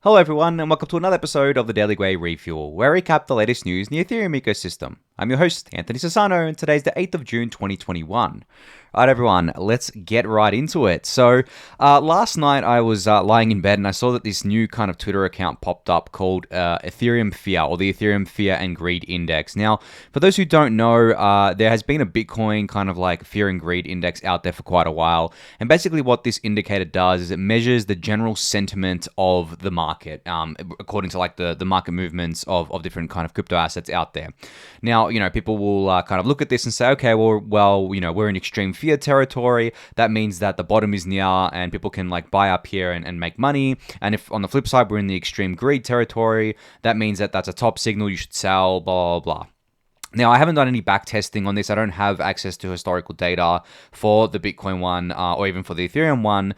Hello everyone, and welcome to another episode of the Daily Gwei Refuel, where we recap the latest news in the Ethereum ecosystem. I'm your host, Anthony Sassano, and today's the 8th of June 2021. Alright everyone, let's get right into it. So, last night I was lying in bed and I saw that this new kind of Twitter account popped up called Ethereum Fear, or the Ethereum Fear and Greed Index. Now, for those who don't know, there has been a Bitcoin kind of like Fear and Greed Index out there for quite a while, and basically what this indicator does is it measures the general sentiment of the market, according to like the market movements of different kind of crypto assets out there. Now, people will kind of look at this and say, okay, well, we're in extreme fear territory. That means that the bottom is near and people can like buy up here and make money. And if on the flip side, we're in the extreme greed territory, that means that that's a top signal, you should sell, blah, blah, blah. Now, I haven't done any back testing on this. I don't have access to historical data for the Bitcoin one or even for the Ethereum one.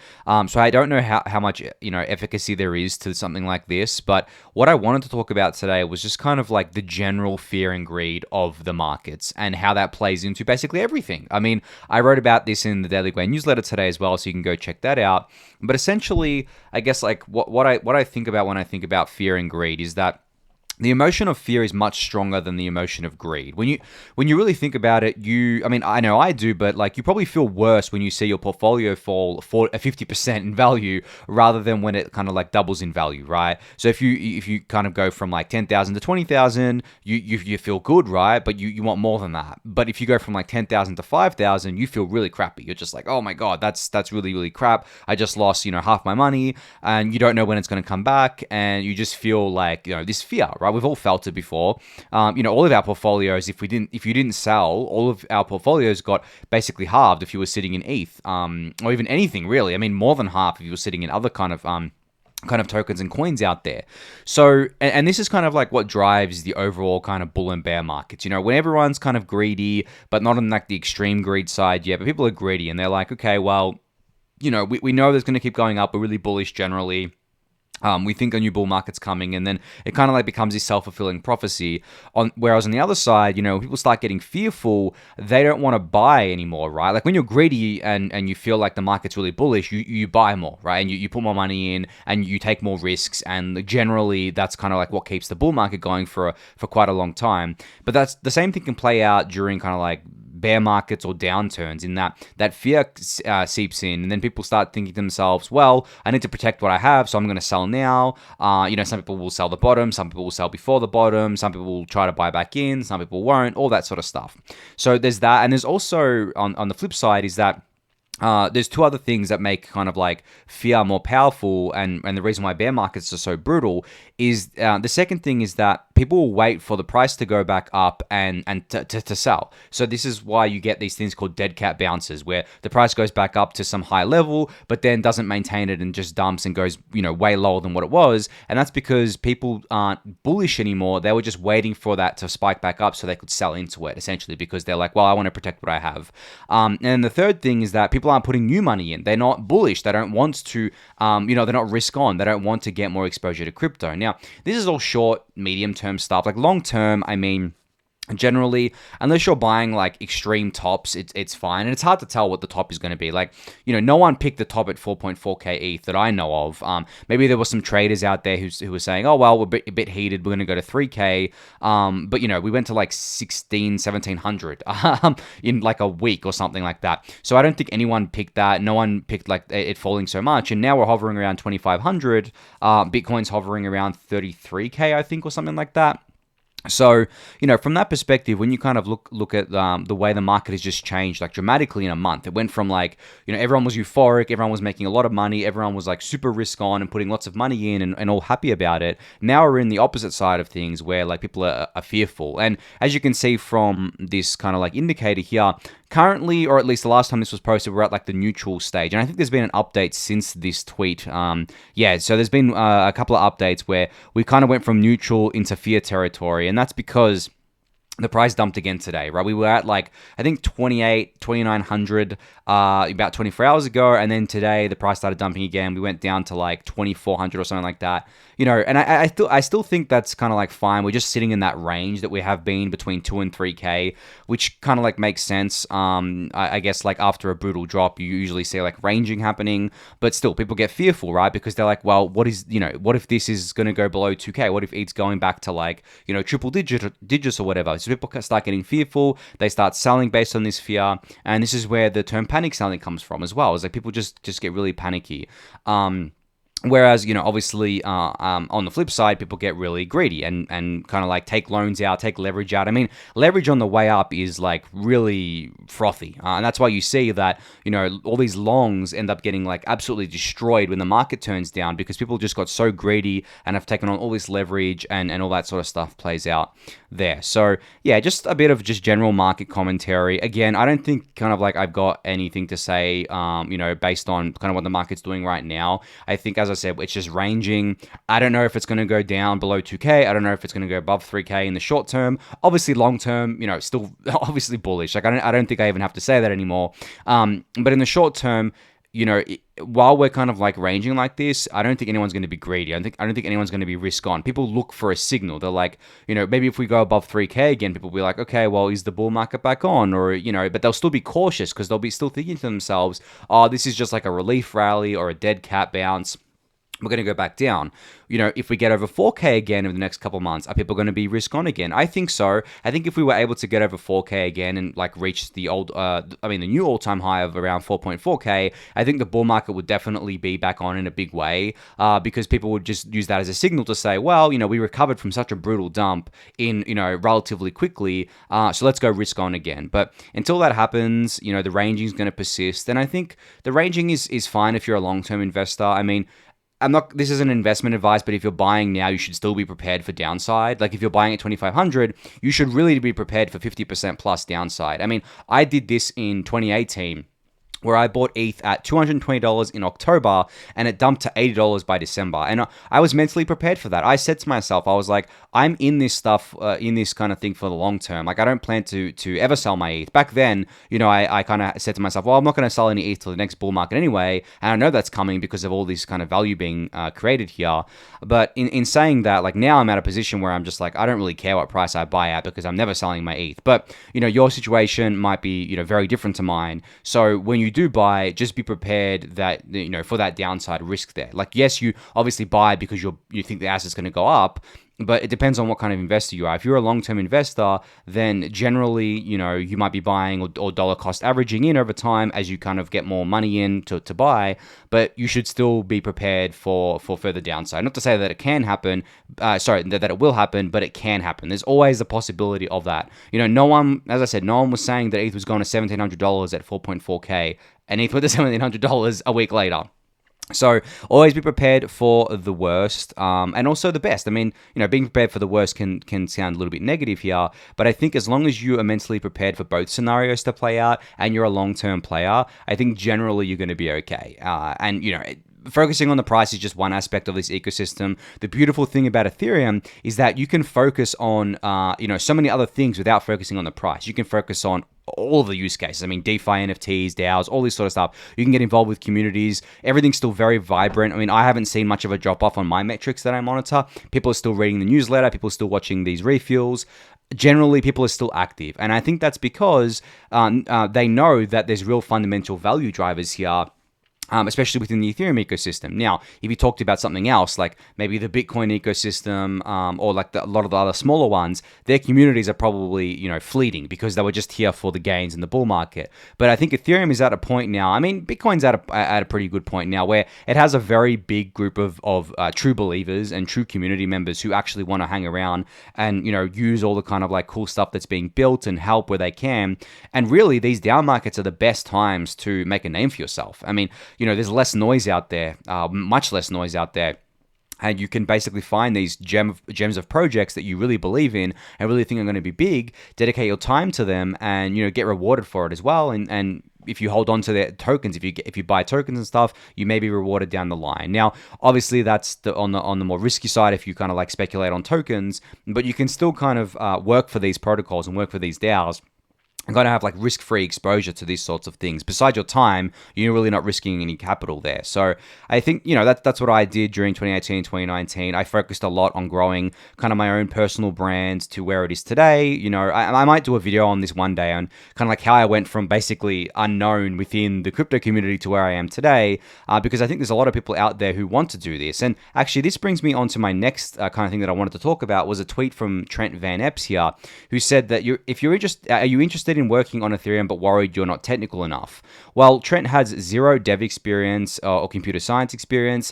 So I don't know how much efficacy there is to something like this. But what I wanted to talk about today was just kind of like the general fear and greed of the markets and how that plays into basically everything. I mean, I wrote about this in the Daily Gwei newsletter today as well, so you can go check that out. But essentially, I guess like what I think about when I think about fear and greed is that the emotion of fear is much stronger than the emotion of greed. When you really think about it, I know I do, but like you probably feel worse when you see your portfolio fall 50% in value rather than when it kind of like doubles in value, right? So if you kind of go from like 10,000 to 20,000, you feel good, right? But you want more than that. But if you go from like 10,000 to 5,000, you feel really crappy. You're just like, oh my god, that's really really crap. I just lost half my money, and you don't know when it's going to come back, and you just feel like this fear, right? We've all felt it before. All of our portfolios, if you didn't sell, all of our portfolios got basically halved if you were sitting in ETH, or even anything really. I mean, more than half if you were sitting in other kind of tokens and coins out there. So, and this is kind of like what drives the overall kind of bull and bear markets. When everyone's kind of greedy, but not on like the extreme greed side yet, but people are greedy and they're like, okay, well, we know there's going to keep going up. We're really bullish generally. We think a new bull market's coming, and then it kind of like becomes this self-fulfilling prophecy. Whereas on the other side, people start getting fearful. They don't want to buy anymore, right? Like when you're greedy and you feel like the market's really bullish, you buy more, right? And you put more money in and you take more risks. And generally, that's kind of like what keeps the bull market going for quite a long time. But that's the same thing can play out during kind of like bear markets or downturns, in that fear seeps in, and then people start thinking to themselves, well, I need to protect what I have, so I'm going to sell now. Some people will sell the bottom, some people will sell before the bottom, some people will try to buy back in, some people won't, all that sort of stuff. So there's that, and there's also on the flip side is that there's two other things that make kind of like fear more powerful, and the reason why bear markets are so brutal is the second thing is that people will wait for the price to go back up and to sell. So this is why you get these things called dead cat bounces, where the price goes back up to some high level, but then doesn't maintain it and just dumps and goes way lower than what it was. And that's because people aren't bullish anymore. They were just waiting for that to spike back up so they could sell into it, essentially, because they're like, well, I want to protect what I have. And the third thing is that people aren't putting new money in. They're not bullish. They don't want to, they're not risk on. They don't want to get more exposure to crypto. Now, this is all short, medium term stuff. Like long term, I mean, generally, unless you're buying like extreme tops, it's fine. And it's hard to tell what the top is going to be. Like, no one picked the top at 4.4k ETH that I know of. Maybe there were some traders out there who were saying, oh, well, we're a bit heated, we're going to go to 3k. But we went to like 1700 in like a week or something like that. So I don't think anyone picked that. No one picked like it falling so much. And now we're hovering around 2500. Bitcoin's hovering around 33k, I think, or something like that. So, from that perspective, when you kind of look at the way the market has just changed like dramatically in a month, it went from like, everyone was euphoric, everyone was making a lot of money, everyone was like super risk on and putting lots of money in and all happy about it. Now we're in the opposite side of things where like people are fearful. And as you can see from this kind of like indicator here, currently, or at least the last time this was posted, we're at like the neutral stage. And I think there's been an update since this tweet. So there's been a couple of updates where we kind of went from neutral into fear territory. And that's because the price dumped again today, right? We were at like, I think 2900 about 24 hours ago. And then today the price started dumping again. We went down to like 2400 or something like that. And I still think that's kind of like fine. We're just sitting in that range that we have been between 2 and 3K, which kind of like makes sense. I guess like after a brutal drop, you usually see like ranging happening, but still people get fearful, right? Because they're like, well, what if this is going to go below 2K? What if ETH's going back to like, triple digits or whatever? So people start getting fearful. They start selling based on this fear. And this is where the term panic selling comes from as well. It's like people just get really panicky. Whereas, obviously, on the flip side, people get really greedy and kind of like take loans out, take leverage out. I mean, leverage on the way up is like really frothy. And that's why you see that, all these longs end up getting like absolutely destroyed when the market turns down, because people just got so greedy and have taken on all this leverage and all that sort of stuff plays out there. So yeah, just a bit of just general market commentary. Again, I don't think kind of like I've got anything to say, based on kind of what the market's doing right now. I think, as I said, it's just ranging. I don't know if it's going to go down below 2K. I don't know if it's going to go above 3K in the short term. Obviously, long term, still obviously bullish. Like I don't think I even have to say that anymore. But in the short term, while we're kind of like ranging like this, I don't think anyone's going to be greedy. I don't think anyone's going to be risk on. People look for a signal. They're like, maybe if we go above 3K again, people will be like, okay, well, is the bull market back on? Or, but they'll still be cautious because they'll be still thinking to themselves, oh, this is just like a relief rally or a dead cat bounce. We're going to go back down. If we get over 4K again in the next couple of months, are people going to be risk on again? I think so. I think if we were able to get over 4K again and like reach the new all-time high of around 4.4K, I think the bull market would definitely be back on in a big way, because people would just use that as a signal to say, well, we recovered from such a brutal dump in, relatively quickly, so let's go risk on again. But until that happens, the ranging is going to persist. And I think the ranging is fine if you're a long-term investor. I mean, this isn't investment advice, but if you're buying now, you should still be prepared for downside. Like if you're buying at 2,500, you should really be prepared for 50% plus downside. I mean, I did this in 2018, where I bought ETH at $220 in October and it dumped to $80 by December. And I was mentally prepared for that. I said to myself, I was like, I'm in this stuff, in this kind of thing for the long term. Like I don't plan to ever sell my ETH. Back then, I kind of said to myself, well, I'm not going to sell any ETH till the next bull market anyway. And I know that's coming because of all this kind of value being created here. But in saying that, like now I'm at a position where I'm just like, I don't really care what price I buy at because I'm never selling my ETH. But, your situation might be, very different to mine. So when you do buy, just be prepared that, for that downside risk there. Like, yes, you obviously buy because you think the asset's going to go up, but it depends on what kind of investor you are. If you're a long-term investor, then generally, you might be buying or dollar cost averaging in over time as you kind of get more money in to buy, but you should still be prepared for further downside. Not to say that it can happen, that it will happen, but it can happen. There's always the possibility of that. No one, as I said, no one was saying that ETH was going to $1,700 at 4.4K, and ETH went to $1,700 a week later. So always be prepared for the worst, and also the best. I mean, being prepared for the worst can sound a little bit negative here, but I think as long as you are mentally prepared for both scenarios to play out and you're a long-term player, I think generally you're going to be okay. Focusing on the price is just one aspect of this ecosystem. The beautiful thing about Ethereum is that you can focus on, so many other things without focusing on the price. You can focus on all of the use cases. I mean, DeFi, NFTs, DAOs, all this sort of stuff. You can get involved with communities. Everything's still very vibrant. I mean, I haven't seen much of a drop-off on my metrics that I monitor. People are still reading the newsletter. People are still watching these refuels. Generally, people are still active. And I think that's because they know that there's real fundamental value drivers here, especially within the Ethereum ecosystem. Now, if you talked about something else, like maybe the Bitcoin ecosystem, or like a lot of the other smaller ones, their communities are probably, fleeting because they were just here for the gains in the bull market. But I think Ethereum is at a point now, I mean, Bitcoin's at a pretty good point now where it has a very big group of true believers and true community members who actually want to hang around and, use all the kind of like cool stuff that's being built and help where they can. And really, these down markets are the best times to make a name for yourself. I mean, there's less noise out there, much less noise out there. And you can basically find these gems of projects that you really believe in and really think are going to be big, dedicate your time to them, and get rewarded for it as well. And if you hold on to their tokens, if you buy tokens and stuff, you may be rewarded down the line. Now, obviously, that's on the more risky side if you kind of like speculate on tokens, but you can still kind of work for these protocols and work for these DAOs. And kind of have like risk-free exposure to these sorts of things. Besides your time, you're really not risking any capital there. So I think, that's what I did during 2018, 2019. I focused a lot on growing kind of my own personal brand to where it is today. I might do a video on this one day on kind of like how I went from basically unknown within the crypto community to where I am today, because I think there's a lot of people out there who want to do this. And actually, this brings me on to my next kind of thing that I wanted to talk about was a tweet from Trent Van Epps here, who said that are you interested in working on Ethereum but worried you're not technical enough? Well, Trent has zero dev experience or computer science experience.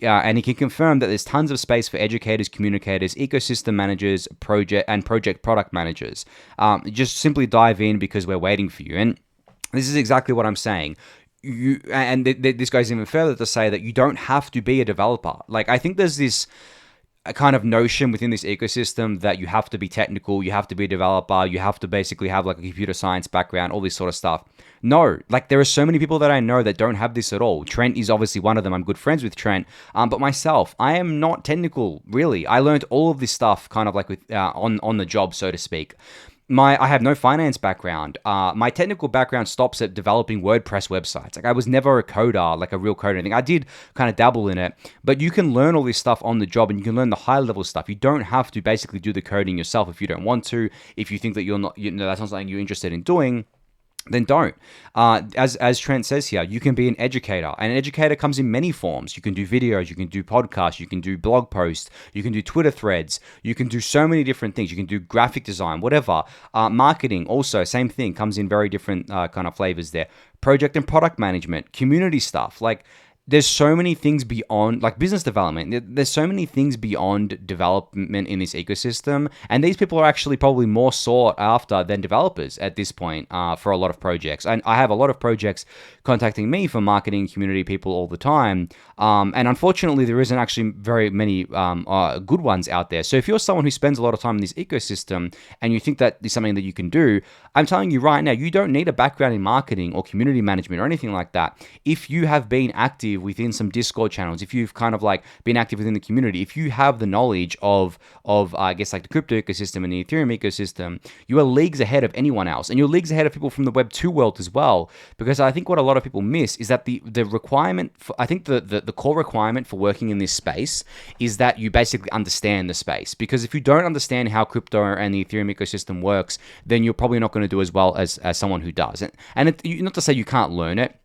And he can confirm that there's tons of space for educators, communicators, ecosystem managers, project product managers. Just simply dive in because we're waiting for you. And this is exactly what I'm saying. This goes even further to say that you don't have to be a developer. Like, I think there's this a kind of notion within this ecosystem that you have to be technical, you have to be a developer, you have to basically have like a computer science background, all this sort of stuff. No, like there are so many people that I know that don't have this at all. Trent is obviously one of them. I'm good friends with Trent. But myself, I am not technical, really. I learned all of this stuff kind of like with on the job, so to speak. I have no finance background. My technical background stops at developing WordPress websites. Like I was never a coder, like a real coder. I think I did kind of dabble in it, but you can learn all this stuff on the job and you can learn the high level stuff. You don't have to basically do the coding yourself if you don't want to. If you think that you're not, that's not something you're interested in doing, then don't. As Trent says here, you can be an educator. And an educator comes in many forms. You can do videos, you can do podcasts, you can do blog posts, you can do Twitter threads, you can do so many different things. You can do graphic design, whatever. Marketing also, same thing, comes in very different kind of flavors there. Project and product management, community stuff, like there's so many things beyond, like business development. There's so many things beyond development in this ecosystem. And these people are actually probably more sought after than developers at this point for a lot of projects. And I have a lot of projects contacting me for marketing community people all the time. And unfortunately, there isn't actually very many good ones out there. So if you're someone who spends a lot of time in this ecosystem and you think that is something that you can do, I'm telling you right now, you don't need a background in marketing or community management or anything like that. If you have been active within some Discord channels, if you've kind of like been active within the community, if you have the knowledge of I guess like the crypto ecosystem and the Ethereum ecosystem, you are leagues ahead of anyone else. And you're leagues ahead of people from the Web 2 world as well. Because I think what a lot of people miss is that the requirement for, I think the core requirement for working in this space is that you basically understand the space. Because if you don't understand how crypto and the Ethereum ecosystem works, then you're probably not going to do as well as someone who does. And not to say you can't learn it.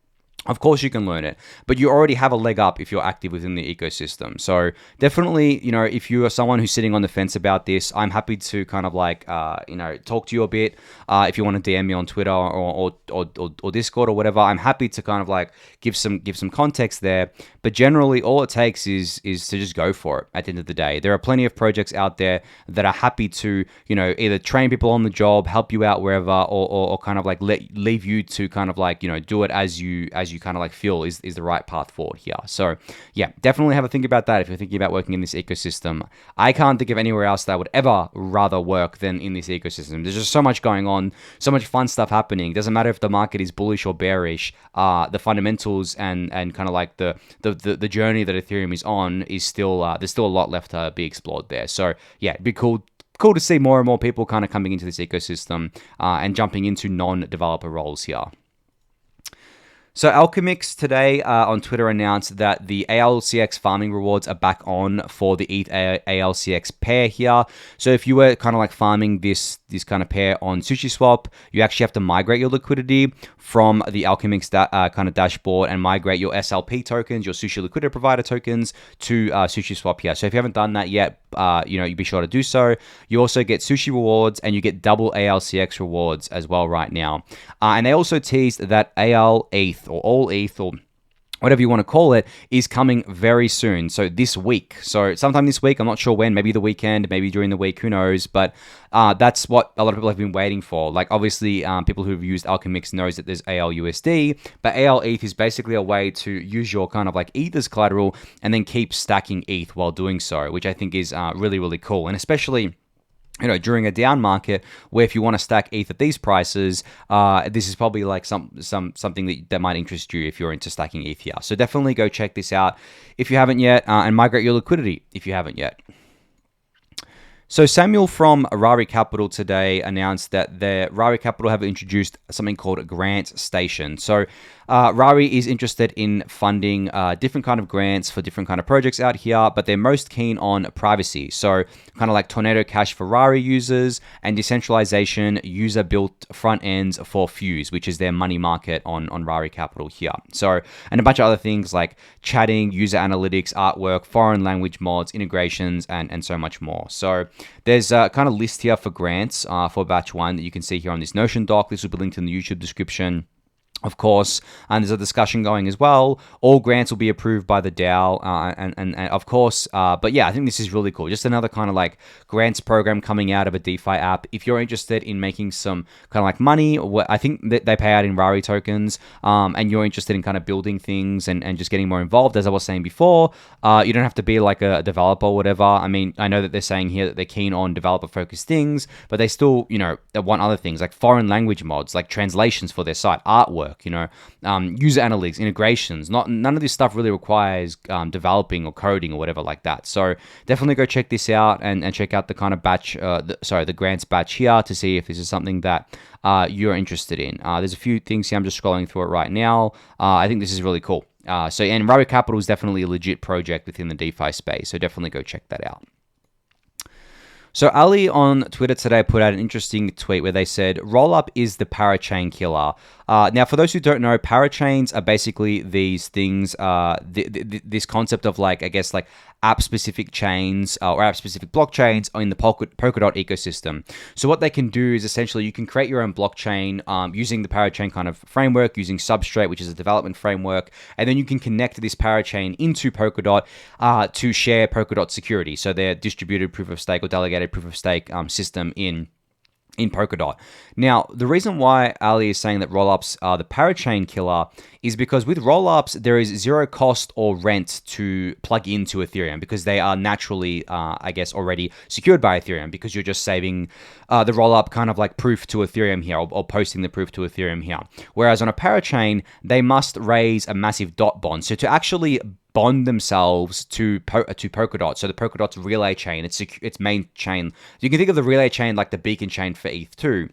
Of course you can learn it, but you already have a leg up if you're active within the ecosystem. So definitely, if you are someone who's sitting on the fence about this, I'm happy to kind of like, talk to you a bit. If you want to DM me on Twitter or Discord or whatever, I'm happy to kind of like give some context there. But generally, all it takes is to just go for it at the end of the day. There are plenty of projects out there that are happy to, either train people on the job, help you out wherever, or kind of like leave you to kind of like, do it as you kind of like feel is the right path forward here. So yeah, definitely have a think about that if you're thinking about working in this ecosystem. I can't think of anywhere else that I would ever rather work than in this ecosystem. There's just so much going on, so much fun stuff happening. Doesn't matter if the market is bullish or bearish. The fundamentals and kind of like the journey that Ethereum is on is still there's still a lot left to be explored there. So yeah, it'd be cool to see more and more people kind of coming into this ecosystem and jumping into non-developer roles here. So Alchemix today on Twitter announced that the ALCX farming rewards are back on for the ETH ALCX pair here. So if you were kind of like farming this kind of pair on SushiSwap, you actually have to migrate your liquidity from the Alchemix kind of dashboard and migrate your SLP tokens, your Sushi Liquidity Provider tokens, to SushiSwap here. So if you haven't done that yet, you be sure to do so. You also get Sushi rewards and you get double ALCX rewards as well right now. And they also teased that allETH or allETH or whatever you want to call it, is coming very soon. So this week. So sometime this week, I'm not sure when, maybe the weekend, maybe during the week, who knows. But that's what a lot of people have been waiting for. Like obviously, people who've used Alchemix knows that there's ALUSD, but ALETH is basically a way to use your kind of like ETH as collateral and then keep stacking ETH while doing so, which I think is really, really cool. And especially during a down market where if you want to stack ETH at these prices, this is probably like something that might interest you if you're into stacking ETH here. So definitely go check this out if you haven't yet, and migrate your liquidity if you haven't yet. So Samuel from Rari Capital today announced that Rari Capital have introduced something called a grant station. So Rari is interested in funding different kind of grants for different kind of projects out here, but they're most keen on privacy. So kind of like Tornado Cash for Rari users and decentralization user-built front ends for Fuse, which is their money market on Rari Capital here. So, and a bunch of other things like chatting, user analytics, artwork, foreign language mods, integrations, and so much more. So there's a kind of list here for grants for batch 1 that you can see here on this Notion doc. This will be linked in the YouTube description, of course, and there's a discussion going as well. All grants will be approved by the DAO, and of course, but yeah, I think this is really cool. Just another kind of like grants program coming out of a DeFi app. If you're interested in making some kind of like money, I think that they pay out in Rari tokens, and you're interested in kind of building things and just getting more involved, as I was saying before, you don't have to be like a developer or whatever. I mean, I know that they're saying here that they're keen on developer-focused things, but they still, they want other things like foreign language mods, like translations for their site, artwork, user analytics, integrations. None of this stuff really requires developing or coding or whatever like that. So definitely go check this out and check out the kind of batch, the grants batch here to see if this is something that you're interested in. There's a few things here. I'm just scrolling through it right now. I think this is really cool. And Rari Capital is definitely a legit project within the DeFi space. So definitely go check that out. So Ali on Twitter today put out an interesting tweet where they said, Rollup is the parachain killer. Now, for those who don't know, parachains are basically these things, this concept of like, I guess like app-specific chains or app-specific blockchains in the Polkadot ecosystem. So what they can do is essentially you can create your own blockchain using the parachain kind of framework, using Substrate, which is a development framework, and then you can connect this parachain into Polkadot to share Polkadot security. So their distributed proof of stake or delegated proof of stake system in Polkadot. Now, the reason why Ali is saying that rollups are the parachain killer is because with rollups, there is zero cost or rent to plug into Ethereum because they are naturally, I guess, already secured by Ethereum because you're just saving the rollup kind of like proof to Ethereum here or posting the proof to Ethereum here. Whereas on a parachain, they must raise a massive dot bond. So to actually bond themselves to Polkadot. So the Polkadot's relay chain, its main chain. You can think of the relay chain like the beacon chain for ETH2.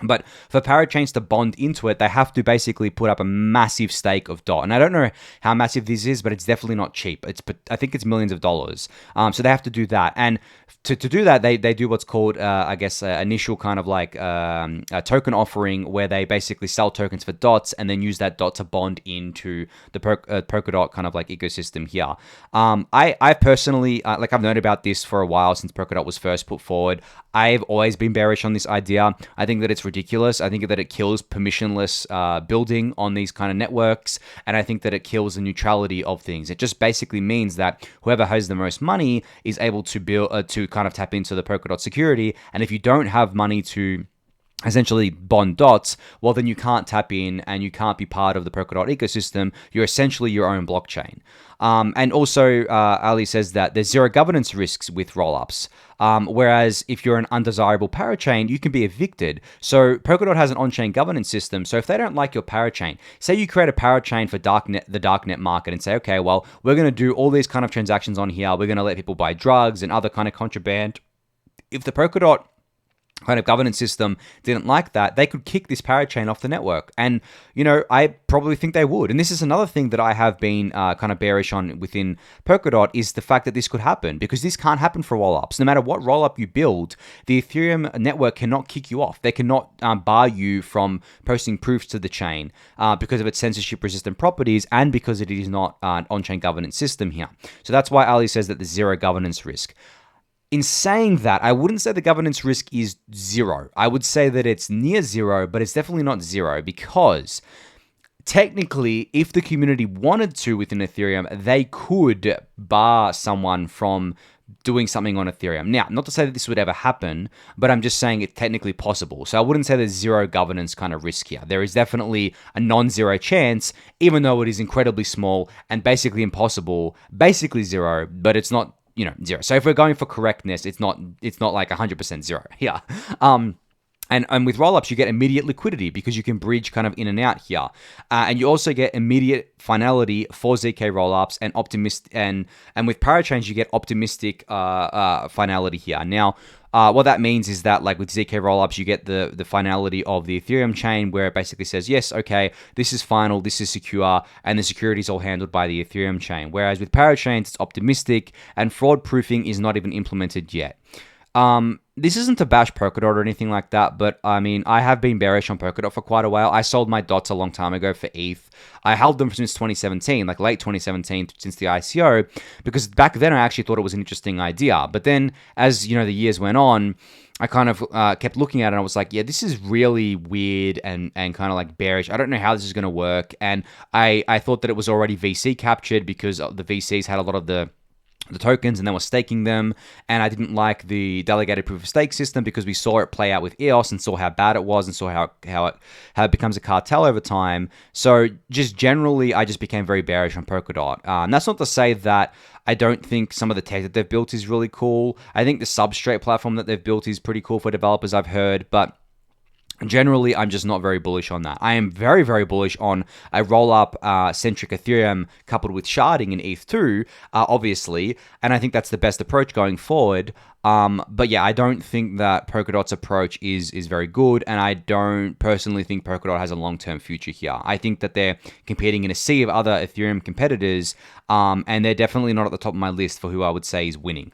But for parachains to bond into it, they have to basically put up a massive stake of DOT. And I don't know how massive this is, but it's definitely not cheap. I think it's millions of dollars. So they have to do that. And to do that, they do what's called, I guess, initial kind of like a token offering where they basically sell tokens for dots and then use that dot to bond into the Polkadot kind of like ecosystem here. I personally, I've known about this for a while since Polkadot was first put forward. I've always been bearish on this idea. I think that it's ridiculous. I think that it kills permissionless building on these kind of networks. And I think that it kills the neutrality of things. It just basically means that whoever has the most money is able to build, to kind of tap into the Polkadot security. And if you don't have money to essentially bond dots, well, then you can't tap in and you can't be part of the Polkadot ecosystem. You're essentially your own blockchain. And also, Ali says that there's zero governance risks with rollups. Whereas if you're an undesirable parachain, you can be evicted. So Polkadot has an on-chain governance system. So if they don't like your parachain, say you create a parachain for the darknet market and say, okay, well, we're going to do all these kind of transactions on here. We're going to let people buy drugs and other kind of contraband. If the Polkadot kind of governance system didn't like that, they could kick this parachain off the network. And, I probably think they would. And this is another thing that I have been kind of bearish on within Polkadot is the fact that this could happen because this can't happen for rollups. No matter what rollup you build, the Ethereum network cannot kick you off. They cannot bar you from posting proofs to the chain because of its censorship resistant properties and because it is not an on-chain governance system here. So that's why Ali says that there's zero governance risk. In saying that, I wouldn't say the governance risk is zero. I would say that it's near zero, but it's definitely not zero because technically, if the community wanted to within Ethereum, they could bar someone from doing something on Ethereum. Now, not to say that this would ever happen, but I'm just saying it's technically possible. So I wouldn't say there's zero governance kind of risk here. There is definitely a non-zero chance, even though it is incredibly small and basically impossible, basically zero, but it's not, zero. So if we're going for correctness, it's not like 100% zero. Yeah. And with rollups, you get immediate liquidity because you can bridge kind of in and out here. And you also get immediate finality for ZK rollups and with parachains, you get optimistic finality here. Now, what that means is that like with ZK rollups, you get the finality of the Ethereum chain where it basically says, yes, okay, this is final, this is secure, and the security is all handled by the Ethereum chain. Whereas with parachains, it's optimistic and fraud proofing is not even implemented yet. This isn't to bash Polkadot or anything like that, but I mean, I have been bearish on Polkadot for quite a while. I sold my dots a long time ago for ETH. I held them since 2017, like late 2017, since the ICO, because back then I actually thought it was an interesting idea. But then as, the years went on, I kind of kept looking at it and I was like, yeah, this is really weird and kind of like bearish. I don't know how this is going to work. And I thought that it was already VC captured because the VCs had a lot of the tokens and then were staking them, and I didn't like the delegated proof of stake system because we saw it play out with EOS and saw how bad it was and saw how it becomes a cartel over time. So just generally, I just became very bearish on Polkadot. That's not to say that I don't think some of the tech that they've built is really cool. I think the substrate platform that they've built is pretty cool for developers, I've heard, but generally, I'm just not very bullish on that. I am very, very bullish on a roll-up centric Ethereum coupled with sharding in ETH2, obviously, and I think that's the best approach going forward. But yeah, I don't think that Polkadot's approach is very good, and I don't personally think Polkadot has a long-term future here. I think that they're competing in a sea of other Ethereum competitors, and they're definitely not at the top of my list for who I would say is winning.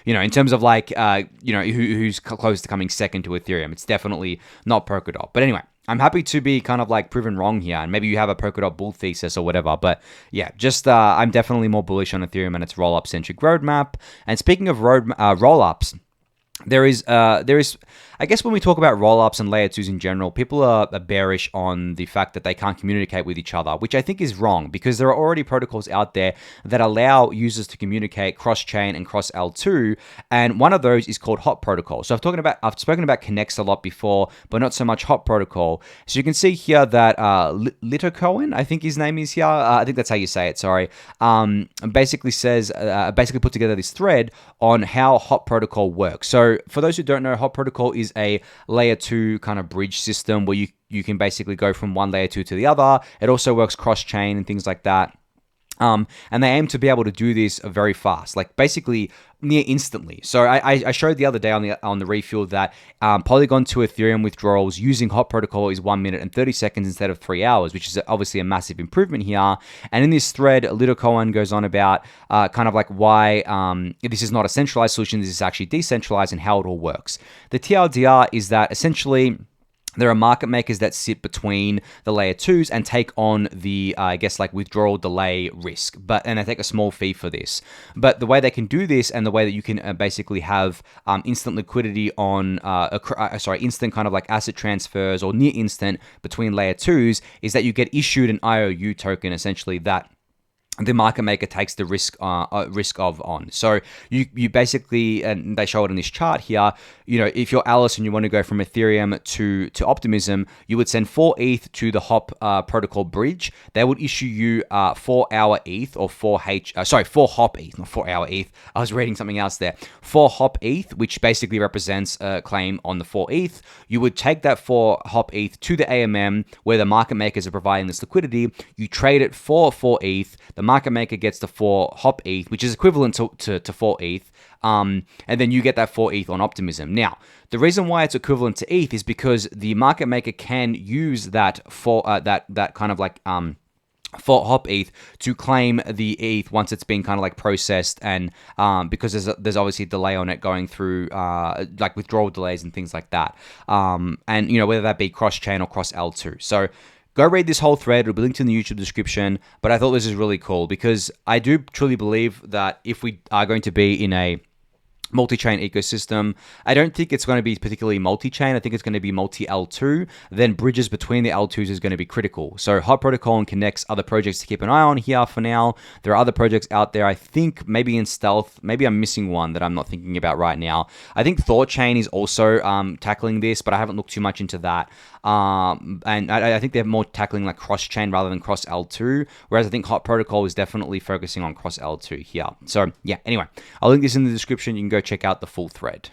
In terms of like, who's close to coming second to Ethereum. It's definitely not Polkadot. But anyway, I'm happy to be kind of like proven wrong here, and maybe you have a Polkadot bull thesis or whatever, but yeah, just I'm definitely more bullish on Ethereum and its roll-up centric roadmap. And speaking of roll-ups, there is, I guess when we talk about rollups and layer 2s in general, people are bearish on the fact that they can't communicate with each other, which I think is wrong because there are already protocols out there that allow users to communicate cross-chain and cross-L2, and one of those is called HotProtocol. So I've spoken about Connects a lot before, but not so much HotProtocol. So you can see here that litocoen, I think his name is here, I think that's how you say it, sorry, basically put together this thread on how HotProtocol works. So for those who don't know, HotProtocol is a layer 2 kind of bridge system where you can basically go from one layer 2 to the other. It also works cross-chain and things like that. And they aim to be able to do this very fast, like basically near instantly. So I showed the other day on the refuel that Polygon to Ethereum withdrawals using HotProtocol is 1 minute and 30 seconds instead of 3 hours, which is obviously a massive improvement here. And in this thread, litocoen goes on about kind of like why this is not a centralized solution, this is actually decentralized and how it all works. The TLDR is that essentially there are market makers that sit between the layer 2s and take on the, I guess, like withdrawal delay risk, and they take a small fee for this. But the way they can do this and the way that you can basically have instant liquidity on, instant kind of like asset transfers or near instant between layer 2s is that you get issued an IOU token, essentially, that the market maker takes the risk of on. So you basically, and they show it in this chart here, if you're Alice and you want to go from Ethereum to Optimism, you would send 4 ETH to the HOP protocol bridge. They would issue you 4 hour ETH or 4 HOP ETH, not 4 hour ETH. I was reading something else there. 4 HOP ETH, which basically represents a claim on the 4 ETH. You would take that 4 HOP ETH to the AMM where the market makers are providing this liquidity. You trade it for 4 ETH. The market maker gets the 4 HOP ETH, which is equivalent to 4 ETH. And then you get that 4 ETH on Optimism. Now, the reason why it's equivalent to ETH is because the market maker can use that for that kind of like for HOP ETH to claim the ETH once it's been kind of like processed, and because there's obviously a delay on it going through like withdrawal delays and things like that, and whether that be cross chain or cross L2. So go read this whole thread. It'll be linked in the YouTube description. But I thought this is really cool because I do truly believe that if we are going to be in a multi-chain ecosystem. I don't think it's going to be particularly multi-chain. I think it's going to be multi-L2. Then bridges between the L2s is going to be critical. So HotProtocol and Connect's other projects to keep an eye on here for now. There are other projects out there, I think, maybe in stealth. Maybe I'm missing one that I'm not thinking about right now. I think ThoughtChain is also tackling this, but I haven't looked too much into that. And I think they're more tackling like cross-chain rather than cross-L2, whereas I think HotProtocol is definitely focusing on cross-L2 here. So yeah, anyway, I'll link this in the description. You can go check out the full thread.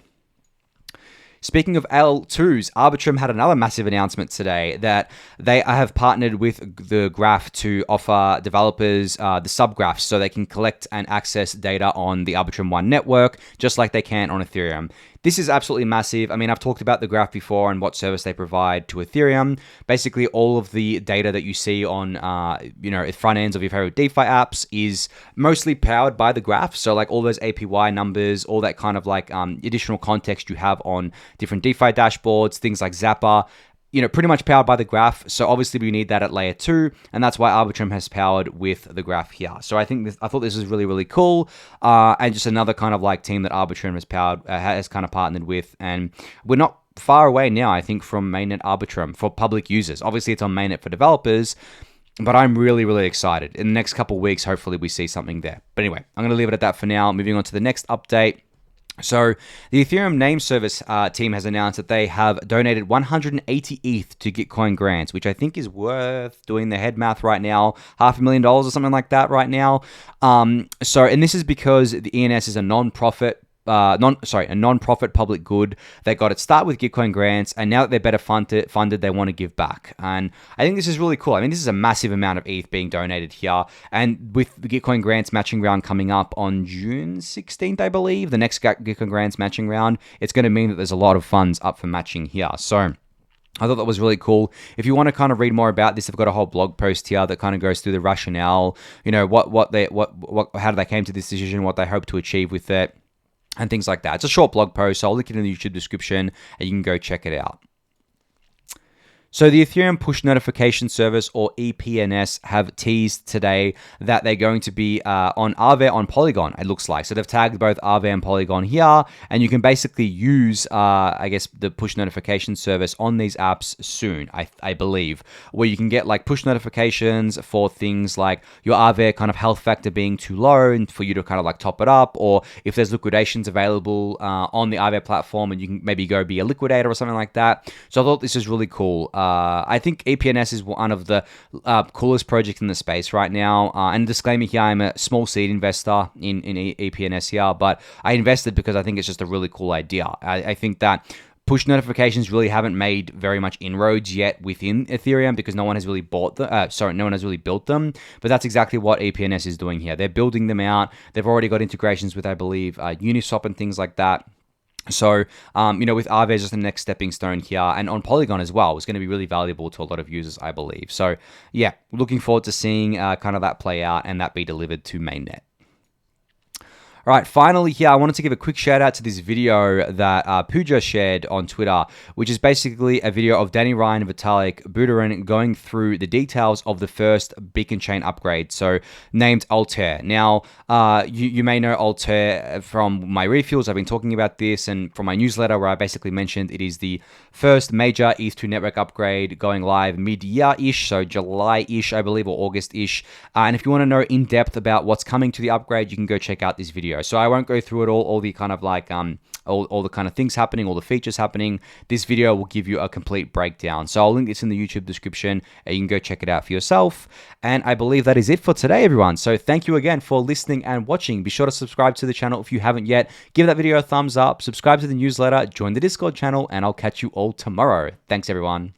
Speaking of L2s, Arbitrum had another massive announcement today that they have partnered with the graph to offer developers the subgraphs so they can collect and access data on the Arbitrum 1 network, just like they can on Ethereum. This is absolutely massive. I mean, I've talked about the graph before and what service they provide to Ethereum. Basically, all of the data that you see on, front ends of your favorite DeFi apps is mostly powered by the graph. So like all those APY numbers, all that kind of like additional context you have on different DeFi dashboards, things like Zapper, pretty much powered by the graph. So obviously we need that at layer 2, and that's why Arbitrum has powered with the graph here. So I thought this was really, really cool, and just another kind of like team that Arbitrum has kind of partnered with, and we're not far away now, I think, from mainnet Arbitrum for public users. Obviously it's on mainnet for developers, but I'm really, really excited. In the next couple of weeks, hopefully we see something there. But anyway, I'm going to leave it at that for now. Moving on to the next update. So the Ethereum name service team has announced that they have donated 180 ETH to Gitcoin grants, which I think is worth, doing the head math right now, $500,000 or something like that right now. And this is because the ENS is a non-profit public good. They got its start with Gitcoin grants, and now that they're better funded, they want to give back. And I think this is really cool. I mean, this is a massive amount of ETH being donated here. And with the Gitcoin grants matching round coming up on June 16th, I believe, the next Gitcoin grants matching round, it's going to mean that there's a lot of funds up for matching here. So I thought that was really cool. If you want to kind of read more about this, I've got a whole blog post here that kind of goes through the rationale, how they came to this decision, what they hope to achieve with it, and things like that. It's a short blog post, so I'll link it in the YouTube description and you can go check it out. So the Ethereum Push Notification Service, or EPNS, have teased today that they're going to be on Aave on Polygon, it looks like. So they've tagged both Aave and Polygon here, and you can basically use, the push notification service on these apps soon, I believe, where you can get like push notifications for things like your Aave kind of health factor being too low and for you to kind of like top it up, or if there's liquidations available on the Aave platform and you can maybe go be a liquidator or something like that. So I thought this is really cool. I think EPNS is one of the coolest projects in the space right now. And disclaimer here, I'm a small seed investor in EPNS here, but I invested because I think it's just a really cool idea. I think that push notifications really haven't made very much inroads yet within Ethereum because no one has really built them. But that's exactly what EPNS is doing here. They're building them out. They've already got integrations with, I believe, Uniswap and things like that. So, with Aave is just the next stepping stone here, and on Polygon as well, it's going to be really valuable to a lot of users, I believe. So, yeah, looking forward to seeing kind of that play out and that be delivered to mainnet. All right, finally here, I wanted to give a quick shout out to this video that Pooja shared on Twitter, which is basically a video of Danny Ryan and Vitalik Buterin going through the details of the first Beacon Chain upgrade, so named Altair. Now, you may know Altair from my refuels. I've been talking about this, and from my newsletter where I basically mentioned it is the first major ETH2 network upgrade going live mid-year-ish, so July-ish, I believe, or August-ish. And if you want to know in depth about what's coming to the upgrade, you can go check out this video. So I won't go through it all the kind of like all the kind of things happening, all the features happening. This video will give you a complete breakdown. So I'll link this in the YouTube description and you can go check it out for yourself. And I believe that is it for today, everyone. So thank you again for listening and watching. Be sure to subscribe to the channel if you haven't yet. Give that video a thumbs up, subscribe to the newsletter, join the Discord channel, and I'll catch you all tomorrow. Thanks, everyone.